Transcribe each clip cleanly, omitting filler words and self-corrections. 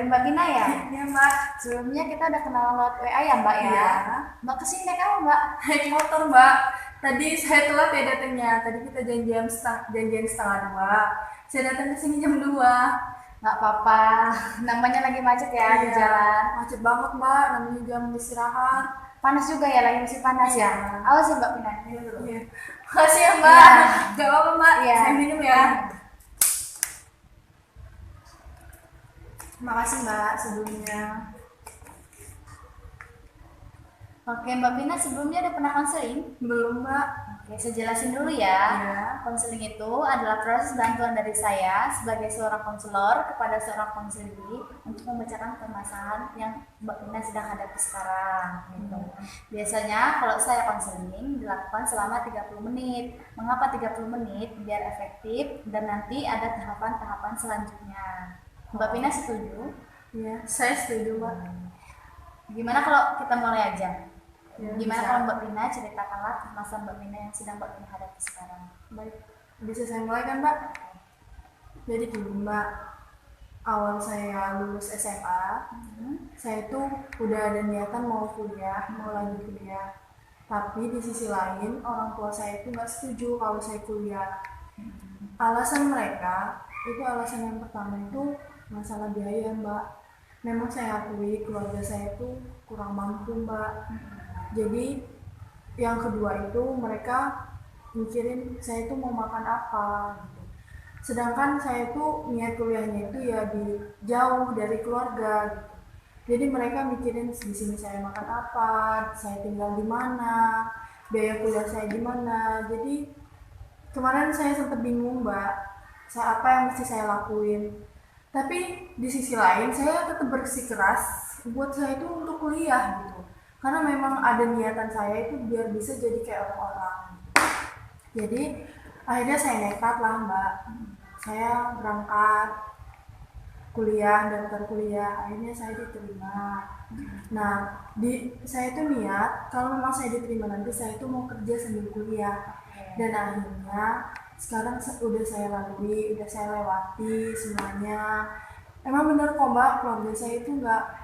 Mbak Vina ya? Iya Mbak. Sebelumnya kita udah kenal lewat WA ya Mbak ya? Iya. Mbak kesini naik apa Mbak? Naik motor Mbak. Tadi saya telat ya datangnya. Tadi kita janjian setengah dua. Saya datang ke sini jam 2. Nggak apa-apa, namanya lagi macet ya di Iya. jalan. Macet banget Mbak. Namanya jam istirahat. Panas juga ya, lagi musim panas Iya. ya? Awas ya Mbak Vina, minum dulu. Iya. Makasih ya Mbak. Iya. Gak apa-apa Mbak. Iya. Saya minum ya. Makasih Mbak sebelumnya. Oke Mbak Vina, sebelumnya udah pernah konseling? Belum Mbak. Oke, saya jelasin dulu ya. Iya. Konseling itu adalah proses bantuan dari saya sebagai seorang konselor kepada seorang konseli untuk memecahkan permasalahan yang Mbak Vina sedang hadapi sekarang. Gitu. Biasanya kalau saya konseling dilakukan selama 30 menit. Mengapa 30 menit? Biar efektif dan nanti ada tahapan-tahapan selanjutnya. Mbak Vina setuju? Iya. Saya setuju Mbak. Gimana kalau kita mulai aja? Ya, Gimana bisa. kalau Mbak Vina ceritakanlah masalah Mbak Vina yang sedang Mbak Vina hadapi sekarang? Baik. Bisa saya mulai kan Mbak? Jadi gini Mbak. Awal saya lulus SMA, saya tuh udah ada niatan mau kuliah, mau lanjut kuliah. Tapi di sisi lain, orang tua saya itu nggak setuju kalau saya kuliah. Alasan mereka, alasan yang pertama itu masalah biaya Mbak. Memang saya akui keluarga saya itu kurang mampu Mbak. Jadi yang kedua itu mereka mikirin saya itu mau makan apa gitu. Sedangkan saya tuh niat kuliahnya itu ya di jauh dari keluarga gitu. Jadi mereka mikirin di sini saya makan apa, saya tinggal di mana, biaya kuliah saya gimana. Jadi kemarin saya sempat bingung Mbak, saya apa yang mesti saya lakuin. Tapi di sisi lain saya tetap bersikeras buat saya itu untuk kuliah gitu. Karena memang ada niatan saya itu biar bisa jadi kayak orang-orang. Jadi akhirnya saya nekat lah Mbak. Saya berangkat kuliah, daftar kuliah, akhirnya saya diterima. Nah, saya itu niat kalau memang saya diterima nanti saya itu mau kerja sambil kuliah. Dan akhirnya sekarang udah saya lalui, udah saya lewati semuanya. Emang bener kok Mbak, keluarga saya itu nggak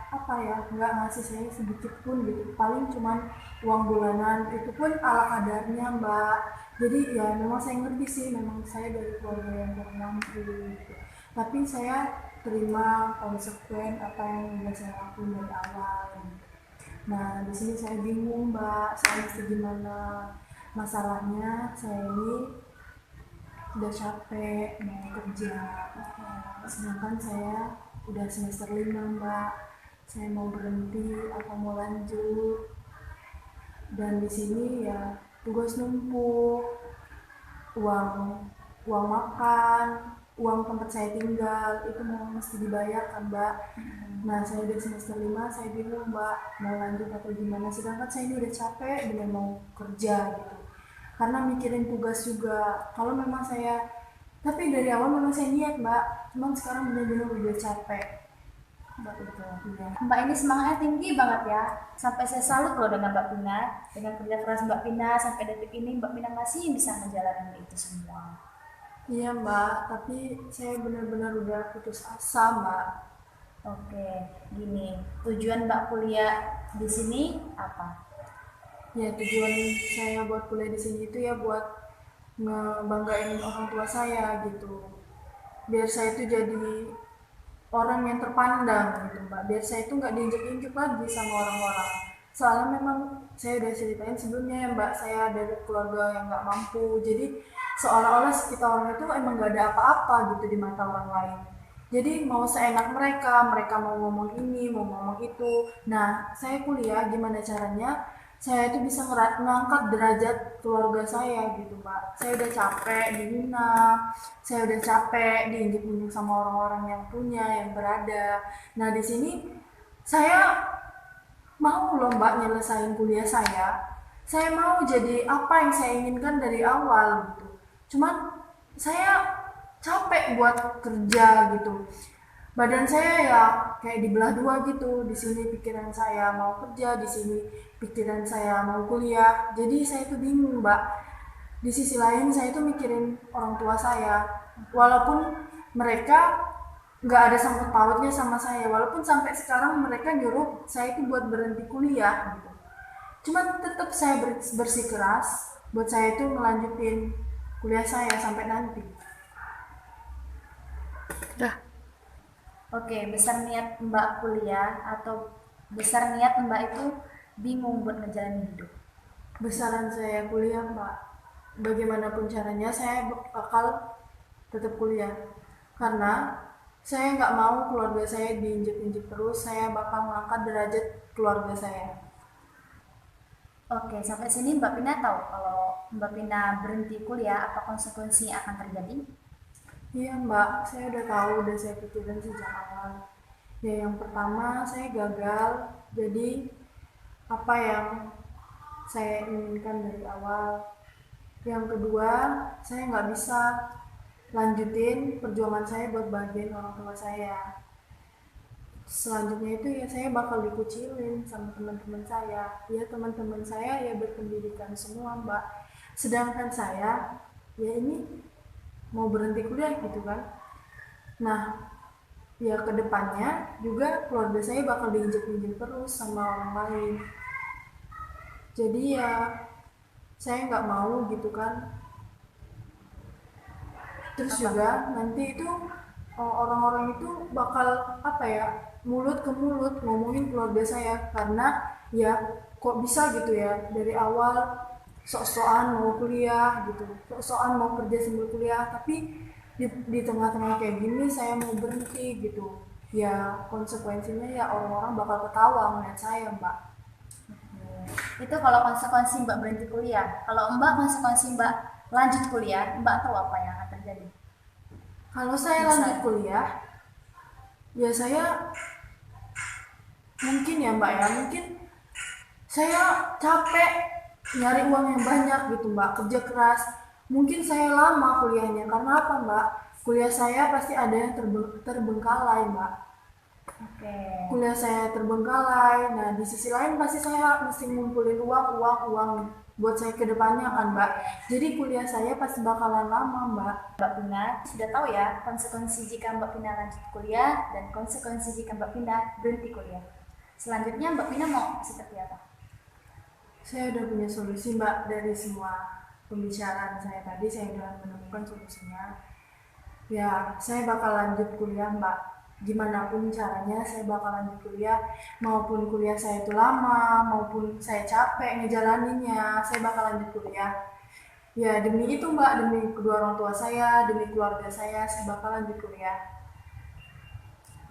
ngasih saya sedikit pun gitu. Paling cuman uang bulanan, itu pun ala kadarnya Mbak. Jadi ya memang saya ngerti sih, memang saya dari keluarga yang kurang mampu gitu. Tapi saya terima konsekuen apa yang udah saya lakuin dari awal. Nah di sini saya bingung Mbak, saya mesti gimana. Masalahnya saya ini udah capek mau kerja, sedangkan saya udah semester 5 Mbak. Saya mau berhenti atau mau lanjut, dan di sini ya tugas numpuk, uang uang makan, uang tempat saya tinggal itu mau mesti dibayar kan Mbak. Nah saya udah semester 5, saya bingung Mbak mau lanjut atau gimana, sedangkan saya ini udah capek dengan mau kerja gitu. Karena mikirin tugas juga, kalau memang saya, tapi dari awal memang saya niat Mbak, cuman sekarang benar-benar udah capek. Mbak itu. Iya. Mbak ini semangatnya tinggi banget ya. Sampai saya salut loh dengan Mbak Vina, dengan kerja keras Mbak Vina sampai detik ini Mbak Vina masih bisa ngejalanin itu semua. Iya Mbak, tapi saya benar-benar udah putus asa Mbak. Oke, gini, tujuan Mbak kuliah di sini apa? Ya tujuan saya buat kuliah di sini itu ya buat ngebanggain orang tua saya gitu. Biar saya itu jadi orang yang terpandang gitu Mbak. Biar saya itu nggak diinjek-injek lagi sama orang-orang. Soalnya memang saya udah ceritain sebelumnya ya Mbak, saya dari keluarga yang nggak mampu. Jadi seolah-olah sekitar orang itu emang nggak ada apa-apa gitu di mata orang lain. Jadi mau seenak mereka, mereka mau ngomong ini, mau ngomong itu. Nah, saya kuliah gimana caranya saya itu bisa ngangkat derajat keluarga saya gitu Mbak. Saya udah capek dihina, saya udah capek diinjek-injek sama orang-orang yang punya, yang berada. Nah di sini saya mau loh Mbak nyelesain kuliah saya. Saya mau jadi apa yang saya inginkan dari awal gitu. Cuman saya capek buat kerja gitu. Badan saya ya kayak dibelah dua gitu. Di sini pikiran saya mau kerja, di sini pikiran saya mau kuliah. Jadi saya tuh bingung Mbak. Di sisi lain saya tuh mikirin orang tua saya. Walaupun mereka nggak ada sangkut pautnya sama saya, walaupun sampai sekarang mereka nyuruh saya itu buat berhenti kuliah gitu. Cuman tetap saya bersikeras buat saya itu melanjutin kuliah saya sampai nanti. Oke, besar niat Mbak kuliah atau besar niat Mbak itu bingung buat ngejalanin hidup? Besaran saya kuliah, Mbak. Bagaimanapun caranya saya bakal tetap kuliah. Karena saya nggak mau keluarga saya diinjek-injek terus, saya bakal ngangkat derajat keluarga saya. Oke, sampai sini Mbak Pina tahu kalau Mbak Pina berhenti kuliah apa konsekuensi yang akan terjadi? Iya, Mbak, saya udah tahu, udah saya pikirin sejak awal. Ya, yang pertama saya gagal, jadi apa yang saya inginkan dari awal. Yang kedua, saya nggak bisa lanjutin perjuangan saya buat bahagiain orang tua saya. Selanjutnya itu ya saya bakal dikucilin sama teman-teman saya. Ya teman-teman saya ya berpendidikan semua, Mbak. Sedangkan saya ya ini mau berhenti kuliah gitu kan. Nah, ya kedepannya juga keluarga saya bakal diinjek-injek terus sama orang lain. Jadi ya saya nggak mau gitu kan. Terus juga nanti itu orang-orang itu bakal apa ya, mulut ke mulut ngomongin keluarga saya, karena ya kok bisa gitu ya dari awal sok-sokan mau kuliah gitu, sok-sokan mau kerja sambil kuliah, tapi di tengah-tengah kayak gini saya mau berhenti gitu. Ya konsekuensinya ya orang-orang bakal ketawa ngeliat saya, Mbak. Itu kalau konsekuensi Mbak berhenti kuliah. Kalau Mbak konsekuensi Mbak lanjut kuliah, Mbak tahu apa yang akan terjadi? Kalau saya lanjut kuliah, ya saya mungkin ya, Mbak, ya mungkin saya capek nyari uang yang banyak gitu, Mbak, kerja keras. Mungkin saya lama kuliahnya, karena apa, Mbak? Kuliah saya pasti ada yang terbengkalai, Mbak. Oke. Kuliah saya terbengkalai. Nah, di sisi lain pasti saya mesti ngumpulin uang buat saya ke depannya kan, Mbak. Jadi kuliah saya pasti bakalan lama, Mbak. Mbak Pina sudah tahu ya konsekuensi jika Mbak Pina lanjut kuliah dan konsekuensi jika Mbak Pina berhenti kuliah. Selanjutnya Mbak Pina mau seperti apa? Saya udah punya solusi, Mbak, dari semua pembicaraan saya tadi. Saya udah menemukan solusinya. Ya, saya bakal lanjut kuliah, Mbak. Gimana pun caranya saya bakal lanjut kuliah, maupun kuliah saya itu lama, maupun saya capek ngejalaninnya, saya bakal lanjut kuliah. Ya demi itu, Mbak, demi kedua orang tua saya, demi keluarga saya bakal lanjut kuliah.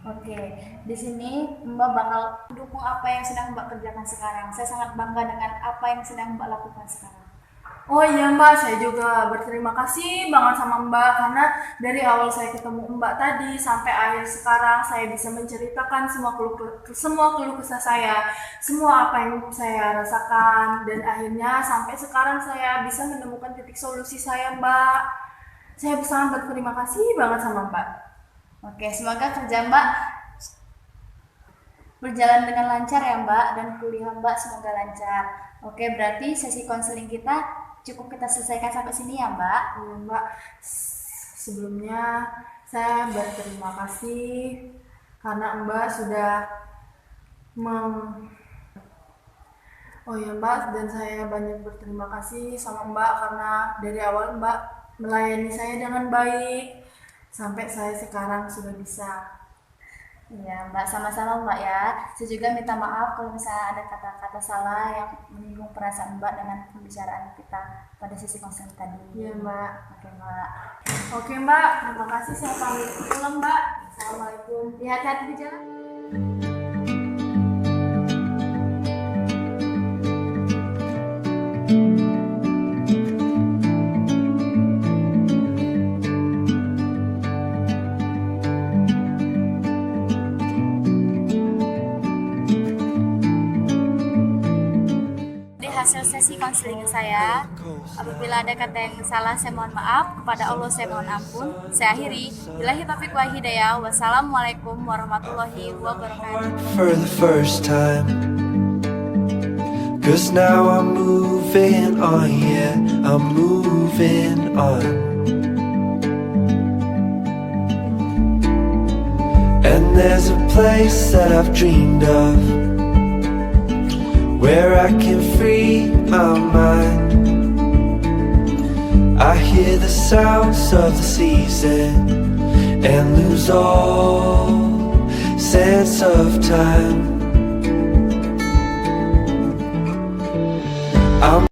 Oke, di sini Mbak bakal dukung apa yang sedang Mbak kerjakan sekarang. Saya sangat bangga dengan apa yang sedang Mbak lakukan sekarang. Oh iya, Mbak, saya juga berterima kasih banget sama Mbak, karena dari awal saya ketemu Mbak tadi sampai akhir sekarang saya bisa menceritakan semua keluh kesah saya, semua apa yang saya rasakan, dan akhirnya sampai sekarang saya bisa menemukan titik solusi saya, Mbak. Saya sangat berterima kasih banget sama Mbak. Oke, semoga kerja Mbak berjalan dengan lancar ya Mbak, dan kuliah Mbak semoga lancar. Oke, berarti sesi konseling kita cukup kita selesaikan sampai sini ya Mbak. Ya, Mbak, sebelumnya saya berterima kasih karena Mbak sudah Oh ya, Mbak, dan saya banyak berterima kasih sama Mbak karena dari awal Mbak melayani saya dengan baik sampai saya sekarang sudah bisa. Iya Mbak, sama-sama Mbak ya. Saya juga minta maaf kalau misalnya ada kata-kata salah yang menyinggung perasaan Mbak dengan pembicaraan kita pada sesi konseling tadi. Iya, Mbak. Oke Mbak. Oke, Mbak, terima kasih. Saya pamit pulang, Mbak. Assalamualaikum. Ya, hati-hati di jalan. Hasil sesi konseling saya, apabila ada kata yang salah saya mohon maaf, kepada Allah saya mohon ampun. Saya akhiri, billahi taufiq wa hidayah. Wassalamualaikum warahmatullahi wabarakatuh. For the first time, 'cause now I'm moving on, yeah, I'm moving on. And there's a place that I've dreamed of, where I can free my mind. I hear the sounds of the season and lose all sense of time. I'm